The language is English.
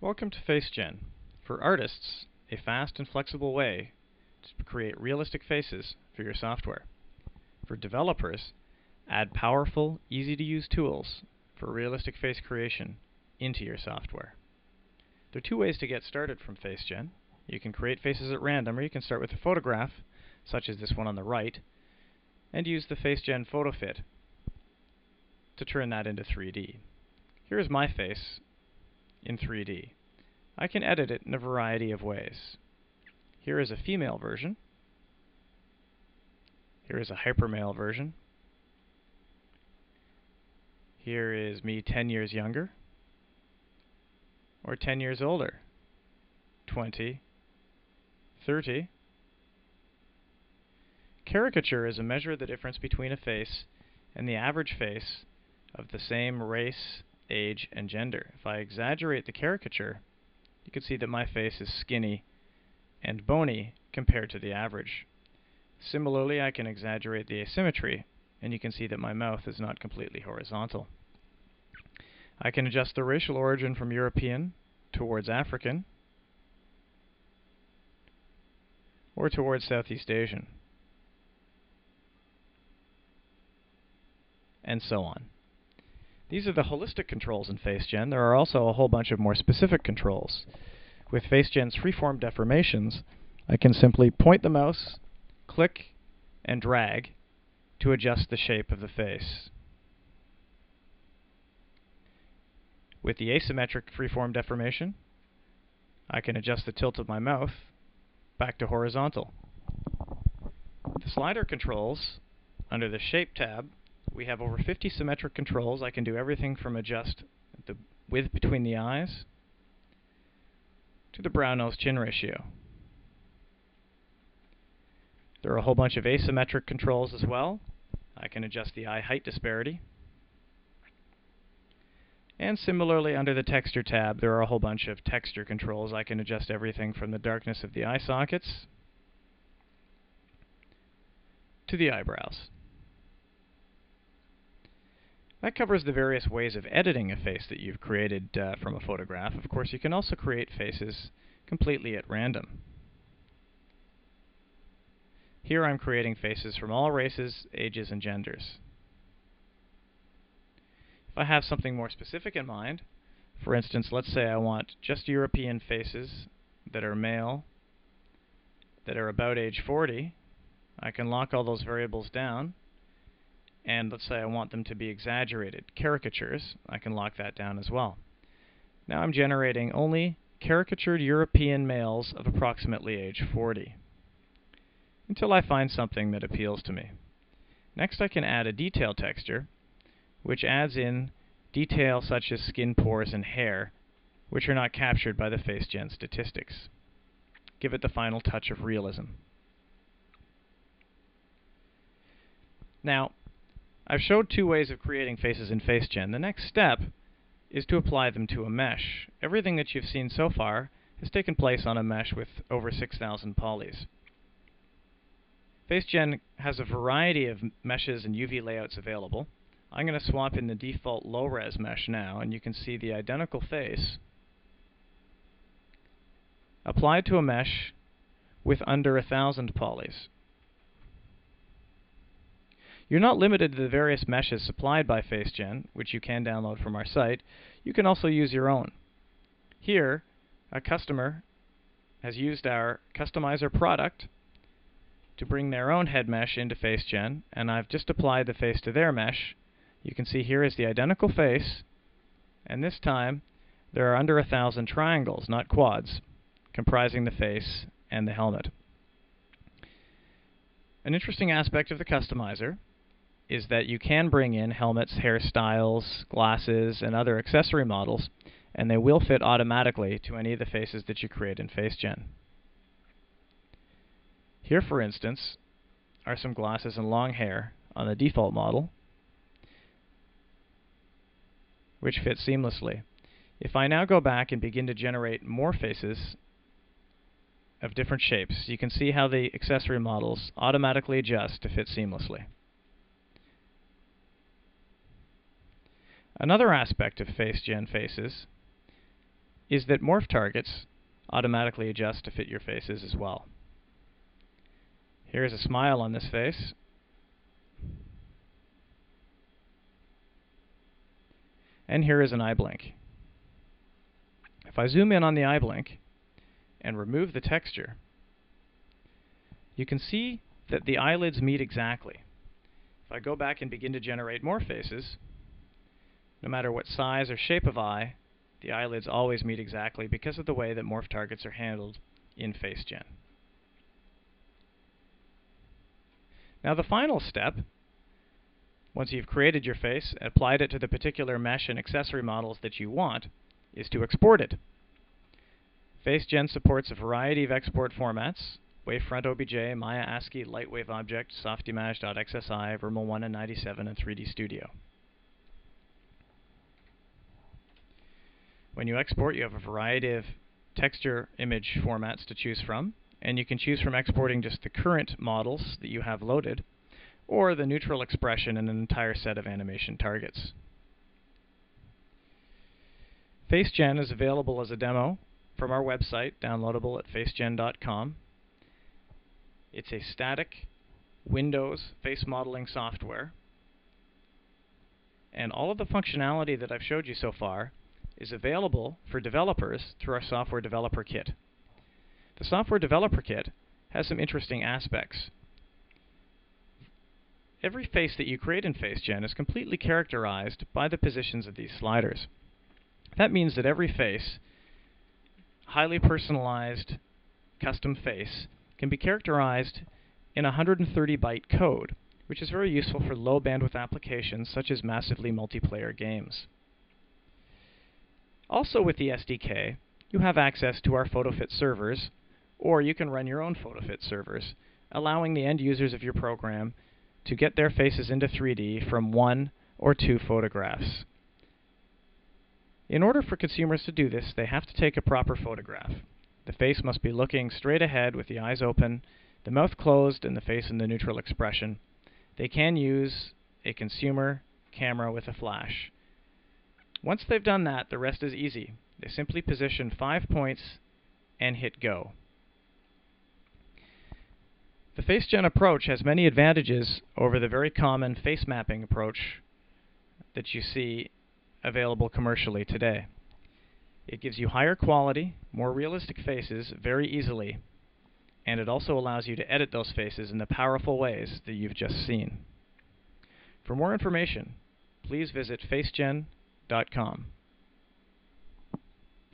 Welcome to Facegen. For artists, a fast and flexible way to create realistic faces for your software. For developers, add powerful, easy-to-use tools for realistic face creation into your software. There are two ways to get started from Facegen. You can create faces at random, or you can start with a photograph, such as this one on the right, and use the Facegen photo fit to turn that into 3D. Here's my face in 3D. I can edit it in a variety of ways. Here is a female version. Here is a hypermale version. Here is me 10 years younger, or 10 years older, 20, 30. Caricature is a measure of the difference between a face and the average face of the same race, age, and gender. If I exaggerate the caricature, you can see that my face is skinny and bony compared to the average. Similarly, I can exaggerate the asymmetry, and you can see that my mouth is not completely horizontal. I can adjust the racial origin from European towards African, or towards Southeast Asian, and so on. These are the holistic controls in Facegen. There are also a whole bunch of more specific controls. With Facegen's freeform deformations, I can simply point the mouse, click, and drag to adjust the shape of the face. With the asymmetric freeform deformation, I can adjust the tilt of my mouth back to horizontal. The slider controls, under the Shape tab, we have over 50 symmetric controls. I can do everything from adjust the width between the eyes to the brow-nose-chin ratio. There are a whole bunch of asymmetric controls as well. I can adjust the eye height disparity. And similarly, under the Texture tab, there are a whole bunch of texture controls. I can adjust everything from the darkness of the eye sockets to the eyebrows. That covers the various ways of editing a face that you've created from a photograph. Of course, you can also create faces completely at random. Here I'm creating faces from all races, ages, and genders. If I have something more specific in mind, for instance, let's say I want just European faces that are male, that are about age 40, I can lock all those variables down. And let's say I want them to be exaggerated caricatures, I can lock that down as well. Now I'm generating only caricatured European males of approximately age 40, until I find something that appeals to me. Next I can add a detail texture, which adds in detail such as skin pores and hair, which are not captured by the Facegen statistics. Give it the final touch of realism. Now, I've showed two ways of creating faces in Facegen. The next step is to apply them to a mesh. Everything that you've seen so far has taken place on a mesh with over 6,000 polys. Facegen has a variety of meshes and UV layouts available. I'm going to swap in the default low-res mesh now, and you can see the identical face applied to a mesh with under 1,000 polys. You're not limited to the various meshes supplied by Facegen, which you can download from our site. You can also use your own. Here, a customer has used our Customizer product to bring their own head mesh into Facegen, and I've just applied the face to their mesh. You can see here is the identical face, and this time there are under 1,000 triangles, not quads, comprising the face and the helmet. An interesting aspect of the Customizer is that you can bring in helmets, hairstyles, glasses, and other accessory models, and they will fit automatically to any of the faces that you create in Facegen. Here, for instance, are some glasses and long hair on the default model, which fit seamlessly. If I now go back and begin to generate more faces of different shapes, you can see how the accessory models automatically adjust to fit seamlessly. Another aspect of Facegen faces is that morph targets automatically adjust to fit your faces as well. Here's a smile on this face. And here is an eye blink. If I zoom in on the eye blink and remove the texture, you can see that the eyelids meet exactly. If I go back and begin to generate more faces, no matter what size or shape of eye, the eyelids always meet exactly because of the way that morph targets are handled in Facegen. Now the final step, once you've created your face and applied it to the particular mesh and accessory models that you want, is to export it. Facegen supports a variety of export formats: Wavefront OBJ, Maya ASCII, Lightwave Object, Softimage.xsi, Vermil 1 and 97, and 3D Studio. When you export, you have a variety of texture image formats to choose from, and you can choose from exporting just the current models that you have loaded, or the neutral expression and an entire set of animation targets. Facegen is available as a demo from our website, downloadable at facegen.com. It's a static Windows face modeling software, and all of the functionality that I've showed you so far is available for developers through our Software Developer Kit. The Software Developer Kit has some interesting aspects. Every face that you create in Facegen is completely characterized by the positions of these sliders. That means that every face, highly personalized custom face, can be characterized in 130 byte code, which is very useful for low bandwidth applications such as massively multiplayer games. Also with the SDK, you have access to our PhotoFit servers, or you can run your own PhotoFit servers, allowing the end users of your program to get their faces into 3D from 1 or 2 photographs. In order for consumers to do this, they have to take a proper photograph. The face must be looking straight ahead with the eyes open, the mouth closed, and the face in the neutral expression. They can use a consumer camera with a flash. Once they've done that, the rest is easy. They simply position 5 points and hit go. The Facegen approach has many advantages over the very common face mapping approach that you see available commercially today. It gives you higher quality, more realistic faces very easily, and it also allows you to edit those faces in the powerful ways that you've just seen. For more information, please visit facegen.com.